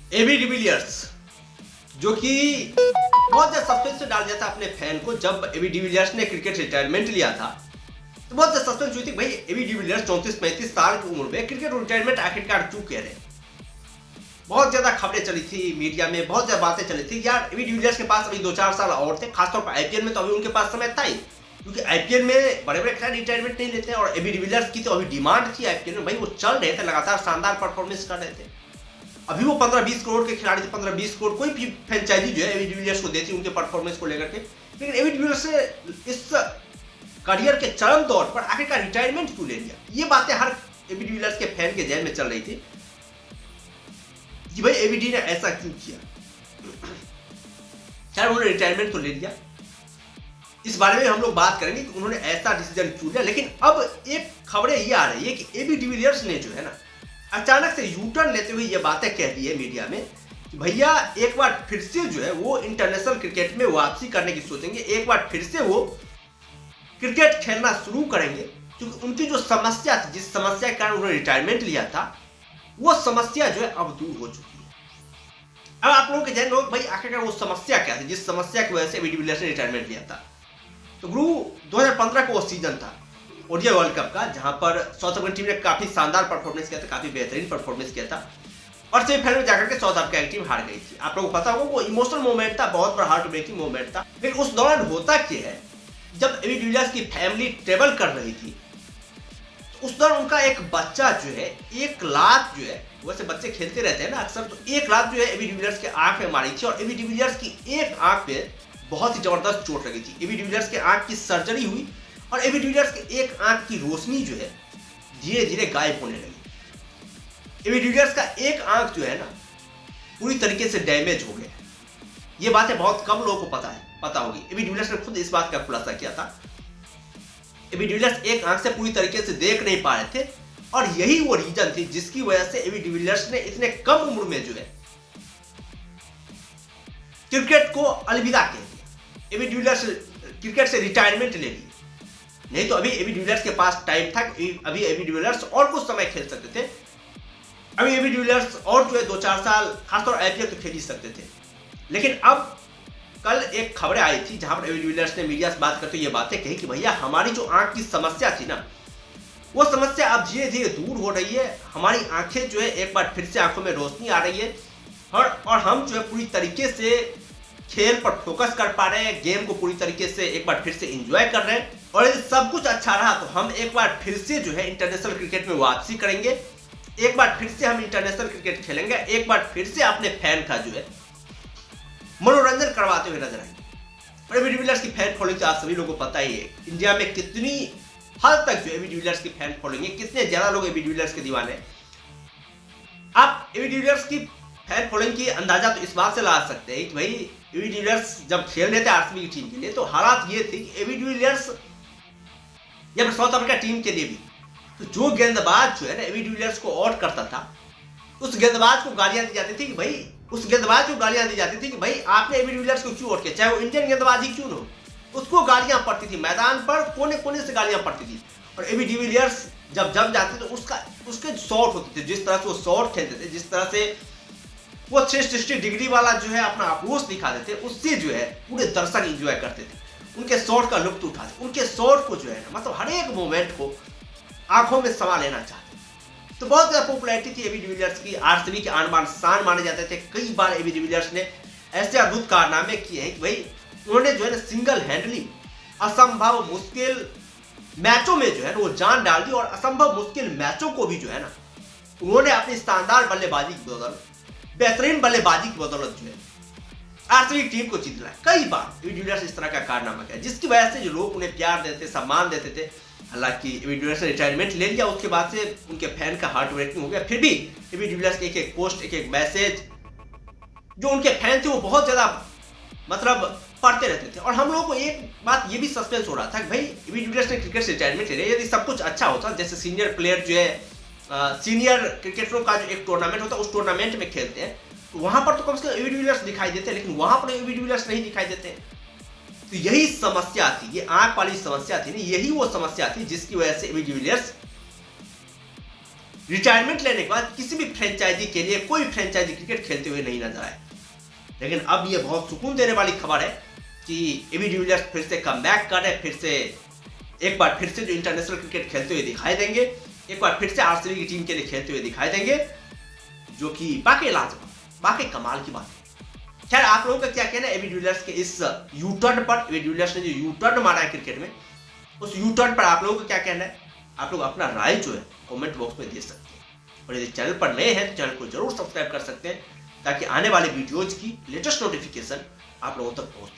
AB de Villiers जो कि बहुत ज्यादा सस्पेंस में डाल दिया था अपने फैन को जब एबी डिविलियर्स ने क्रिकेट रिटायरमेंट लिया था। तो बहुत ज्यादा सस्पेंस हुई थी भाई एबी डिविलियर्स 34-35 साल की उम्र में क्रिकेट रिटायरमेंट आखिरकार क्यों कह रहे हैं। बहुत ज्यादा खबरें चली थी मीडिया में, बहुत ज्यादा बातें चली थी यार एबी डिविलियर्स के पास अभी 2-4 साल और थे, खासतौर पर आईपीएल में तो अभी उनके पास समय था ही, क्योंकि आईपीएल में बड़े बड़े खिलाड़ी रिटायरमेंट नहीं लेते और एबी डिविलियर्स की तो अभी डिमांड थी आईपीएल में, भाई वो चल रहे थे, लगातार शानदार परफॉर्मेंस कर रहे थे। अभी वो 15-20 करोड़ के खिलाड़ी थे, 15-20 करोड़ कोई भी फ्रेंचाइजी जो है एबी डिविलियर्स को देती उनके परफॉर्मेंस को लेकर के। लेकिन एबी डिविलियर्स से इस करियर के चरम दौर पर आखिरकार रिटायरमेंट क्यों ले लिया, ये बातें हर एबी डिविलियर्स के फैन के जहन में चल रही थी कि भाई एबीडी ने ऐसा क्यों किया। खैर उन्होंने रिटायरमेंट तो ले लिया, इस बारे में हम लोग बात करेंगे कि उन्होंने ऐसा डिसीजन क्यों लिया। लेकिन अब एक खबरें ये आ रही है कि एबी डिविलियर्स ने जो है ना अचानक से यू टर्न लेते हुए ये बातें कह दी है मीडिया में कि भैया एक बार फिर से जो है वो इंटरनेशनल क्रिकेट में वापसी करने की सोचेंगे, एक बार फिर से वो क्रिकेट खेलना शुरू करेंगे, क्योंकि उनकी जो समस्या थी, जिस समस्या के कारण उन्होंने रिटायरमेंट लिया था, वो समस्या जो है अब दूर हो चुकी है। अब आप लोगों के जहन में भाई आखिरकार वो समस्या क्या थी जिस समस्या की वजह से एबी डिविलियर्स ने रिटायरमेंट लिया था। तो गुरु 2015 का वो सीजन था ओडीआई वर्ल्ड कप का, जहां पर साउथ अफ्रीकन टीम ने काफी शानदार परफॉर्मेंस किया था, काफी बेहतरीन परफॉर्मेंस किया था और सेमीफाइनल में जाकर के साउथ अफ्रीका की टीम हार गई थी। आप लोगों को पता होगा वो इमोशनल मोमेंट था, बहुत बड़ा हार्ट ब्रेकिंग मोमेंट था। लेकिन उस दौरान होता क्या है, जब एबी डिविलियर्स की फैमिली ट्रेवल कर रही थी तो उस दौरान उनका एक बच्चा जो है एक लात जो है, वैसे बच्चे खेलते रहते हैं ना अक्सर, तो एक लात जो है एबी डिविलियर्स के आंख में मारी थी और एबी डिविलियर्स की एक आंख पे बहुत ही जबरदस्त चोट लगी थी। एबी डिविलियर्स के आंख की सर्जरी हुई और एबी डिविलियर्स के एक आंख की रोशनी जो है धीरे धीरे गायब होने लगी। एबी डिविलियर्स का एक आंख जो है ना पूरी तरीके से डैमेज हो गया। ये बातें बहुत कम लोगों को पता होगी। एबी डिविलियर्स ने खुद इस बात का खुलासा किया था। एबी डिविलियर्स एक आंख से पूरी तरीके से देख नहीं पा रहे थे और यही वो रीजन थी जिसकी वजह से एबी डिविलियर्स ने इतने कम उम्र में जो है क्रिकेट को अलविदा कह दिया। एबी डिविलियर्स क्रिकेट से रिटायरमेंट ले ली, नहीं तो अभी एबी डिविलियर्स के पास टाइम था, अभी एबी डिविलियर्स और कुछ समय खेल सकते थे। अभी एबी डिविलियर्स और जो है 2-4 साल खासतौर आईपीएल तो खेल ही सकते थे। लेकिन अब कल एक खबरें आई थी जहां पर एबी डिविलियर्स ने मीडिया से बात करते हुए ये बातें कही कि भैया हमारी जो आंख की समस्या थी ना, वो समस्या अब धीरे धीरे दूर हो रही है, हमारी आंखें जो है एक बार फिर से आंखों में रोशनी आ रही है और हम जो है पूरी तरीके से खेल पर फोकस कर पा रहे हैं, गेम को पूरी तरीके से एक बार फिर से एंजॉय कर रहे हैं और यदि सब कुछ अच्छा रहा तो हम एक बार फिर से जो है इंटरनेशनल क्रिकेट में वापसी करेंगे, एक बार फिर से हम इंटरनेशनल क्रिकेट खेलेंगे, एक बार फिर से अपने फैन का जो है मनोरंजन करवाते हुए नजर आएंगे। और एबी डिविलियर्स की फैन फॉलोइंग आज सभी लोगों को पता ही है इंडिया में कितनी हद तक जो एबी डिविलियर्स की फैन फॉलोइंग है, कितने ज्यादा लोग एबी डिविलियर्स के दीवाने हैं। आप एबी डिविलियर्स की फैन फॉलोइंग की अंदाजा तो इस बात से लगा सकते हैं कि भाई एबी डिविलियर्स जब खेल रहे थे आरसीबी की टीम के लिए तो हालात ये थे कि एबी डिविलियर्स या साउथ अफ्रीका टीम के लिए भी तो जो गेंदबाज जो है ना एबी डिविलियर्स को आउट करता था, उस गेंदबाज को गालियां दी जाती थी कि भाई उस गेंदबाज को गालियां दी जाती थी कि भाई आपने एबी डिविलियर्स को क्यों आउट किया, चाहे वो इंडियन गेंदबाज ही क्यों न हो, उसको गालियां पड़ती थी, मैदान पर कोने कोने से गालियां पड़ती थी। और एबी डिविलियर्स जब जाते तो उसके शॉट होते थे, जिस तरह से वो शॉट खेलते थे, जिस तरह से वो 360 डिग्री वाला जो है अपना अप्रोच दिखाते थे, उससे जो है पूरे दर्शक एंजॉय करते थे, उनके शॉट का लुत्फ उठाते, उनके शॉट को जो है ना मतलब हर एक मोमेंट को आंखों में समा लेना चाहते। तो बहुत ज्यादा पॉपुलैरिटी थी एबी डिविलियर्स की, आरसीबी के आन बान शान माने जाते थे। कई बार एबी डिविलियर्स ने ऐसे अद्भुत कारनामे किए हैं कि भाई उन्होंने जो है ना सिंगल हैंडली असंभव मुश्किल मैचों में जो है ना वो जान डाल दी और असंभव मुश्किल मैचों को भी जो है ना उन्होंने अपनी शानदार बल्लेबाजी की बदौलत, बेहतरीन बल्लेबाजी की बदौलत जो है आरसीबी टीम को जीतना है। कई बार एबी डिविलियर्स इस तरह का कारनामा किया जिसकी वजह से जो लोग उन्हें प्यार देते, सम्मान देते थे। हालांकि एबी डिविलियर्स ने रिटायरमेंट ले लिया, उसके बाद से उनके फैन का हार्ट ब्रेकिंग हो गया, फिर भी एबी डिविलियर्स के एक पोस्ट, एक मैसेज जो उनके फैन थे वो बहुत ज्यादा मतलब पढ़ते रहते थे। और हम लोगों को एक बात ये भी सस्पेंस हो रहा था कि भाई एबी डिविलियर्स ने क्रिकेट से रिटायरमेंट ले लिया, यदि सब कुछ अच्छा होता, जैसे सीनियर प्लेयर जो है सीनियर क्रिकेटरों का जो एक टूर्नामेंट होता है उस टूर्नामेंट में खेलते हैं, तो वहां पर तो कम से कम एबी डिविलियर्स दिखाई देते हैं, लेकिन वहां पर एबी डिविलियर्स नहीं दिखाई देते। तो यही समस्या थी, ये आंख वाली समस्या थी, नहीं यही वो समस्या थी जिसकी वजह से एबी डिविलियर्स रिटायरमेंट लेने के बाद किसी भी फ्रेंचाइजी के लिए कोई फ्रेंचाइजी क्रिकेट खेलते हुए नहीं नजर आए। लेकिन अब ये बहुत सुकून देने वाली खबर है कि एबी डिविलियर्स फिर से कमबैक कर रहे, एक बार फिर से जो इंटरनेशनल क्रिकेट खेलते हुए दिखाई देंगे, एक बार फिर से आरसीबी की टीम के लिए खेलते हुए दिखाई देंगे, जो कि बाकी लाजवाब, बाकी कमाल की बात है। खैर, आप लोगों का क्या कहना है एबी डिविलियर्स के इस यू टर्न पर? एबी डिविलियर्स ने जो यू टर्न मारा है क्रिकेट में, उस यू टर्न पर आप लोगों का क्या कहना है? आप लोग अपना राय जो है कमेंट बॉक्स में दे सकते हैं, और यदि चैनल पर नए हैं तो चैनल को जरूर सब्सक्राइब कर सकते हैं, ताकि आने वाले वीडियोज की लेटेस्ट नोटिफिकेशन आप लोगों तक पहुंचे।